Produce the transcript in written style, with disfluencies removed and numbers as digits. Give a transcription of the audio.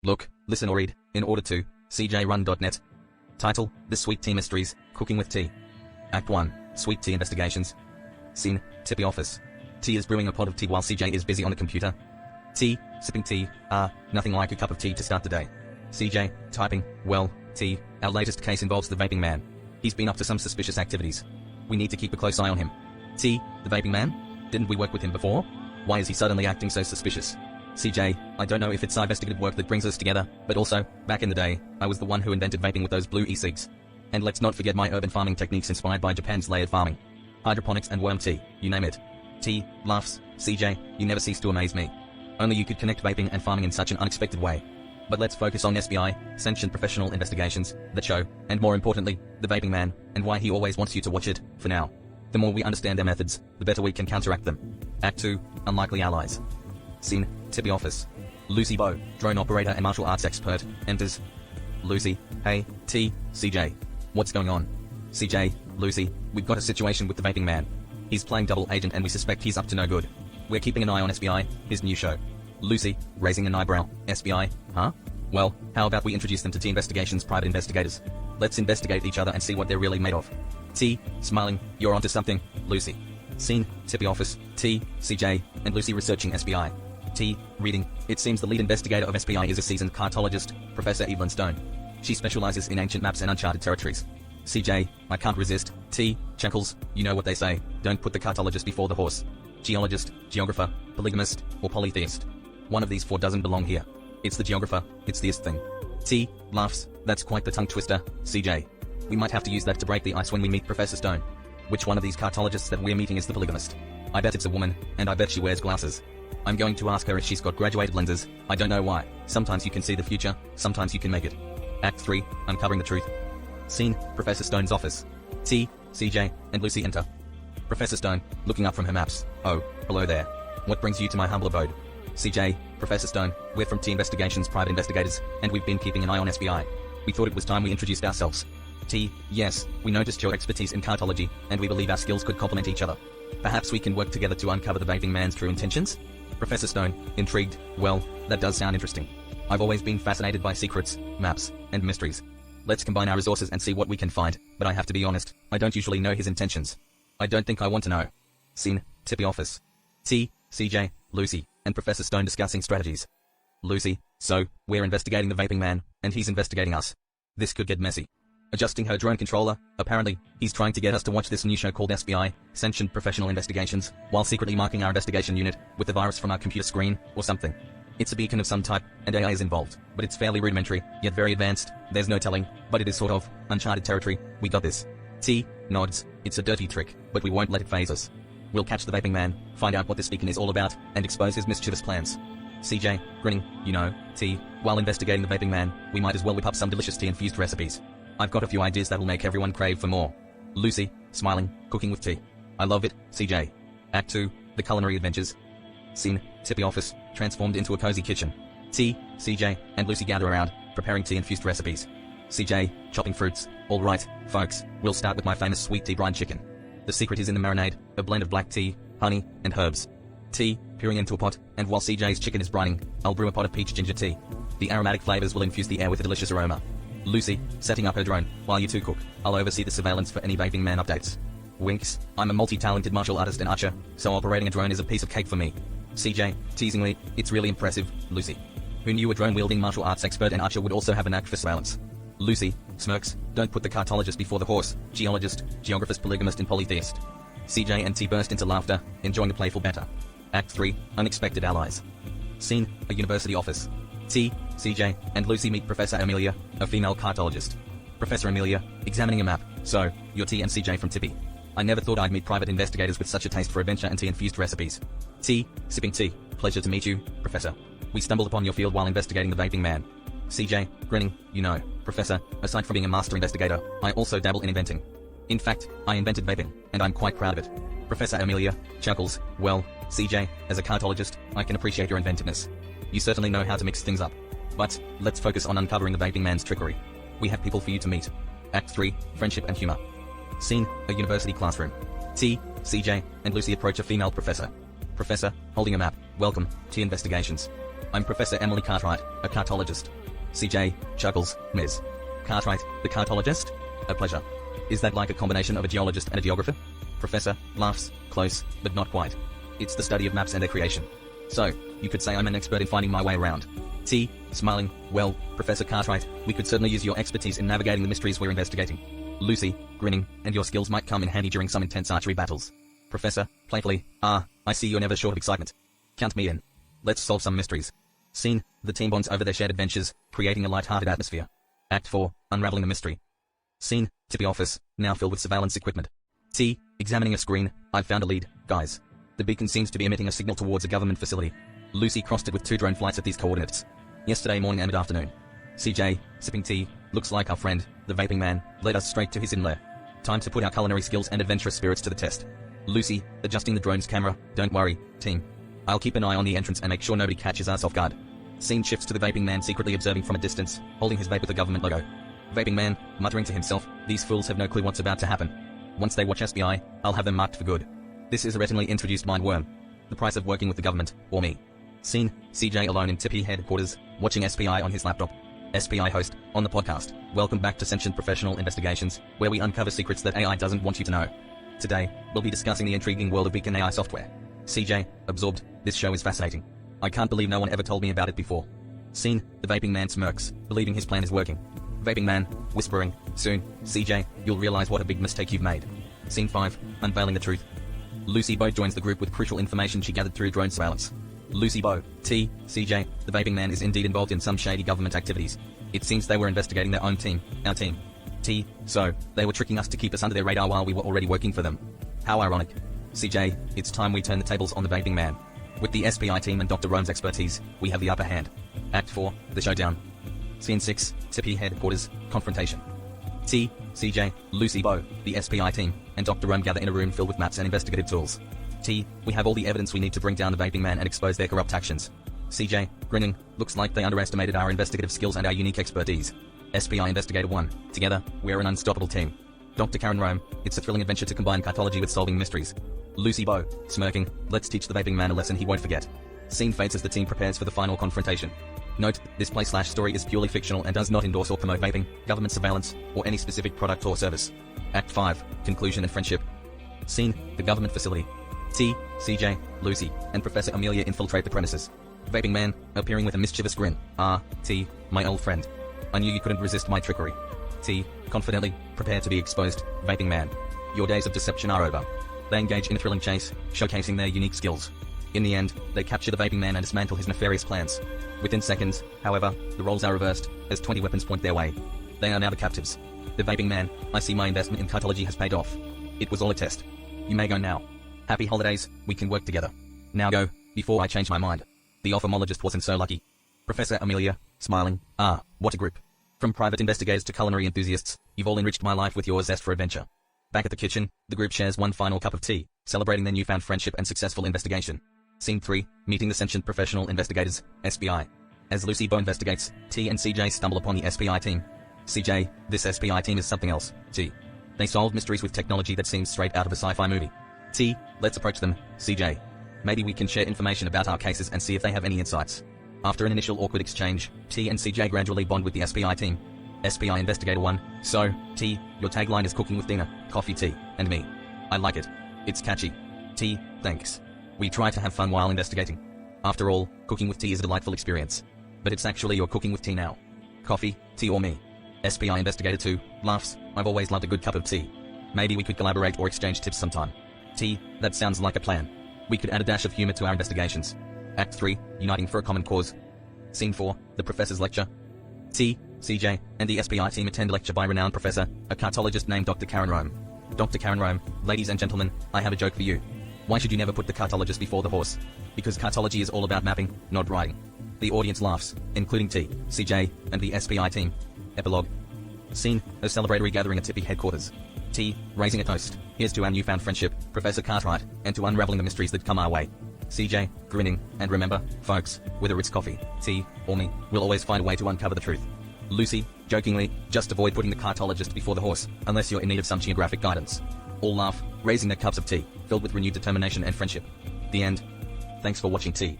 Look, listen or read, in order to, cjrun.net. Title, The Sweet Tea Mysteries, Cooking with Tea. Act 1, Sweet Tea Investigations. Scene, Tippy office. T is brewing a pot of tea while CJ is busy on the computer. T, sipping tea, nothing like a cup of tea to start the day. CJ, typing, well, T, our latest case involves the vaping man. He's been up to some suspicious activities. We need to keep a close eye on him. T, the vaping man? Didn't we work with him before? Why is he suddenly acting so suspicious? CJ, I don't know if it's investigative work that brings us together, but also, back in the day, I was the one who invented vaping with those blue e-cigs. And let's not forget my urban farming techniques inspired by Japan's layered farming. Hydroponics and worm tea, you name it. T, laughs, CJ, you never cease to amaze me. Only you could connect vaping and farming in such an unexpected way. But let's focus on SBI, Sentient Professional Investigations, that show, and more importantly, the vaping man, and why he always wants you to watch it, for now. The more we understand their methods, the better we can counteract them. Act 2, Unlikely Allies. Scene, Tippy office. Lucy Bowe, drone operator and martial arts expert, enters. Lucy, hey, T, CJ. What's going on? CJ, Lucy, we've got a situation with the vaping man. He's playing double agent and we suspect he's up to no good. We're keeping an eye on SBI, his new show. Lucy, raising an eyebrow, SBI, huh? Well, how about we introduce them to T Investigations private investigators? Let's investigate each other and see what they're really made of. T, smiling, you're onto something, Lucy. Scene, Tippy office, T, CJ, and Lucy researching SBI. T, reading, it seems the lead investigator of SBI is a seasoned cartologist, Professor Evelyn Stone. She specializes in ancient maps and uncharted territories. CJ, I can't resist. T, chuckles, you know what they say, don't put the cartologist before the horse. Geologist, geographer, polygamist, or polytheist. One of these four doesn't belong here. It's the geographer, it's the ist thing. T, laughs, that's quite the tongue twister, CJ. We might have to use that to break the ice when we meet Professor Stone. Which one of these cartologists that we're meeting is the polygamist? I bet it's a woman, and I bet she wears glasses. I'm going to ask her if she's got graduated lenses. I don't know why. Sometimes you can see the future, sometimes you can make it. Act 3, Uncovering the Truth. Scene, Professor Stone's office. T, CJ, and Lucy enter. Professor Stone, looking up from her maps. Oh, hello there. What brings you to my humble abode? CJ, Professor Stone, we're from T Investigations private investigators, and we've been keeping an eye on SBI. We thought it was time we introduced ourselves. T, yes, we noticed your expertise in cartology, and we believe our skills could complement each other. Perhaps we can work together to uncover the vaping man's true intentions? Professor Stone, intrigued, well, that does sound interesting. I've always been fascinated by secrets, maps, and mysteries. Let's combine our resources and see what we can find, but I have to be honest, I don't usually know his intentions. I don't think I want to know. Scene, Tippy office. T, CJ, Lucy, and Professor Stone discussing strategies. Lucy, so, we're investigating the vaping man, and he's investigating us. This could get messy. Adjusting her drone controller, apparently, he's trying to get us to watch this new show called SBI, Sentient Professional Investigations, while secretly marking our investigation unit with the virus from our computer screen, or something. It's a beacon of some type, and AI is involved, but it's fairly rudimentary, yet very advanced, there's no telling, but it is sort of uncharted territory, we got this. T, nods, it's a dirty trick, but we won't let it phase us. We'll catch the vaping man, find out what this beacon is all about, and expose his mischievous plans. CJ, grinning, you know, T, while investigating the vaping man, we might as well whip up some delicious tea-infused recipes. I've got a few ideas that'll make everyone crave for more. Lucy, smiling, cooking with tea. I love it, CJ. Act 2, The Culinary Adventures. Scene, Tippy office, transformed into a cozy kitchen. T, CJ, and Lucy gather around, preparing tea-infused recipes. CJ, chopping fruits. All right, folks, we'll start with my famous sweet tea brine chicken. The secret is in the marinade, a blend of black tea, honey, and herbs. T, peering into a pot, and while CJ's chicken is brining, I'll brew a pot of peach ginger tea. The aromatic flavors will infuse the air with a delicious aroma. Lucy, setting up her drone, while you two cook, I'll oversee the surveillance for any vaping man updates. Winks, I'm a multi-talented martial artist and archer, so operating a drone is a piece of cake for me. CJ, teasingly, it's really impressive, Lucy. Who knew a drone-wielding martial arts expert and archer would also have a knack for surveillance? Lucy, smirks, don't put the cartologist before the horse, geologist, geographist, polygamist, and polytheist. CJ and T burst into laughter, enjoying the playful banter. Act 3, Unexpected Allies. Scene, a university office. T, CJ, and Lucy meet Professor Amelia, a female cartologist. Professor Amelia, examining a map. So, you're T and CJ from Tippy. I never thought I'd meet private investigators with such a taste for adventure and tea-infused recipes. T, sipping tea. Pleasure to meet you, Professor. We stumbled upon your field while investigating the vaping man. CJ, grinning, you know, Professor, aside from being a master investigator, I also dabble in inventing. In fact, I invented vaping, and I'm quite proud of it. Professor Amelia chuckles, well, CJ, as a cartologist, I can appreciate your inventiveness. You certainly know how to mix things up. But, let's focus on uncovering the vaping man's trickery. We have people for you to meet. Act 3, Friendship and Humor. Scene, a university classroom. T, CJ, and Lucy approach a female professor. Professor, holding a map. Welcome, T Investigations. I'm Professor Emily Cartwright, a cartologist. CJ chuckles, Ms. Cartwright, the cartologist? A pleasure. Is that like a combination of a geologist and a geographer? Professor laughs, close, but not quite. It's the study of maps and their creation. So, you could say I'm an expert in finding my way around. T, smiling, well, Professor Cartwright, we could certainly use your expertise in navigating the mysteries we're investigating. Lucy, grinning, and your skills might come in handy during some intense archery battles. Professor, playfully, I see you're never short of excitement. Count me in. Let's solve some mysteries. Scene, the team bonds over their shared adventures, creating a light-hearted atmosphere. Act 4, unraveling the mystery. Scene, Tippy office, now filled with surveillance equipment. T, examining a screen, I've found a lead, guys. The beacon seems to be emitting a signal towards a government facility. Lucy crossed it with 2 drone flights at these coordinates. Yesterday morning and mid-afternoon. CJ, sipping tea, looks like our friend, the vaping man, led us straight to his hidden lair. Time to put our culinary skills and adventurous spirits to the test. Lucy, adjusting the drone's camera, don't worry, team. I'll keep an eye on the entrance and make sure nobody catches us off guard. Scene shifts to the vaping man secretly observing from a distance, holding his vape with the government logo. Vaping man, muttering to himself, these fools have no clue what's about to happen. Once they watch SBI, I'll have them marked for good. This is a retinally introduced mindworm. The price of working with the government, or me. Scene, CJ alone in Tippy headquarters, watching SBI on his laptop. SBI host, on the podcast, welcome back to Sentient Professional Investigations, where we uncover secrets that AI doesn't want you to know. Today, we'll be discussing the intriguing world of Beacon AI software. CJ, absorbed, this show is fascinating. I can't believe no one ever told me about it before. Scene, the vaping man smirks, believing his plan is working. Vaping man, whispering, soon, CJ, you'll realize what a big mistake you've made. Scene 5, unveiling the truth. Lucy Bowe joins the group with crucial information she gathered through drone surveillance. Lucy Bowe, T, CJ, the vaping man is indeed involved in some shady government activities. It seems they were investigating their own team, our team. T, so, they were tricking us to keep us under their radar while we were already working for them. How ironic. CJ, it's time we turn the tables on the vaping man. With the SBI team and Dr. Rome's expertise, we have the upper hand. Act 4, the showdown. Scene 6, Tippy headquarters, confrontation. T, CJ, Lucy Bowe, the SBI team, and Dr. Rome gather in a room filled with maps and investigative tools. T, we have all the evidence we need to bring down the vaping man and expose their corrupt actions. CJ, grinning, looks like they underestimated our investigative skills and our unique expertise. SBI Investigator 1, together, we're an unstoppable team. Dr. Karen Rome, it's a thrilling adventure to combine cartology with solving mysteries. Lucy Bowe, smirking, let's teach the vaping man a lesson he won't forget. Scene fades as the team prepares for the final confrontation. Note, this play/story is purely fictional and does not endorse or promote vaping, government surveillance, or any specific product or service. Act 5, conclusion and friendship. Scene, the government facility. T, CJ, Lucy, and Professor Amelia infiltrate the premises. Vaping man, appearing with a mischievous grin. T, my old friend. I knew you couldn't resist my trickery. T, confidently, prepare to be exposed, vaping man. Your days of deception are over. They engage in a thrilling chase, showcasing their unique skills. In the end, they capture the vaping man and dismantle his nefarious plans. Within seconds, however, the roles are reversed, as 20 weapons point their way. They are now the captives. The vaping man, I see my investment in cartology has paid off. It was all a test. You may go now. Happy holidays, we can work together. Now go, before I change my mind. The ophthalmologist wasn't so lucky. Professor Amelia, smiling, what a group. From private investigators to culinary enthusiasts, you've all enriched my life with your zest for adventure. Back at the kitchen, the group shares one final cup of tea, celebrating their newfound friendship and successful investigation. Scene 3, meeting the Sentient Professional Investigators, SBI. As Lucy Bowe investigates, T and CJ stumble upon the SBI team. CJ, this SBI team is something else. T. They solve mysteries with technology that seems straight out of a sci-fi movie. T, let's approach them, CJ. Maybe we can share information about our cases and see if they have any insights. After an initial awkward exchange, T and CJ gradually bond with the SBI team. SBI Investigator 1, so, T, your tagline is cooking with Dina, coffee, tea, and me. I like it. It's catchy. T, thanks. We try to have fun while investigating. After all, cooking with tea is a delightful experience. But it's actually you're cooking with tea now. Coffee, tea or me. SBI Investigator 2, laughs, I've always loved a good cup of tea. Maybe we could collaborate or exchange tips sometime. T, that sounds like a plan. We could add a dash of humor to our investigations. Act 3, uniting for a common cause. Scene 4, the professor's lecture. T, CJ, and the SBI team attend a lecture by renowned professor, a cartologist named Dr. Karen Rome. Dr. Karen Rome, ladies and gentlemen, I have a joke for you. Why should you never put the cartologist before the horse? Because cartology is all about mapping, not writing. The audience laughs, including T, CJ, and the SBI team. Epilogue. Scene, a celebratory gathering at Tippy headquarters. T, raising a toast. Here's to our newfound friendship, Professor Cartwright, and to unraveling the mysteries that come our way. CJ, grinning, and remember, folks, whether it's coffee, tea, or me, we'll always find a way to uncover the truth. Lucy, jokingly, just avoid putting the cartologist before the horse, unless you're in need of some geographic guidance. All laugh, raising their cups of tea, filled with renewed determination and friendship. The end. Thanks for watching T.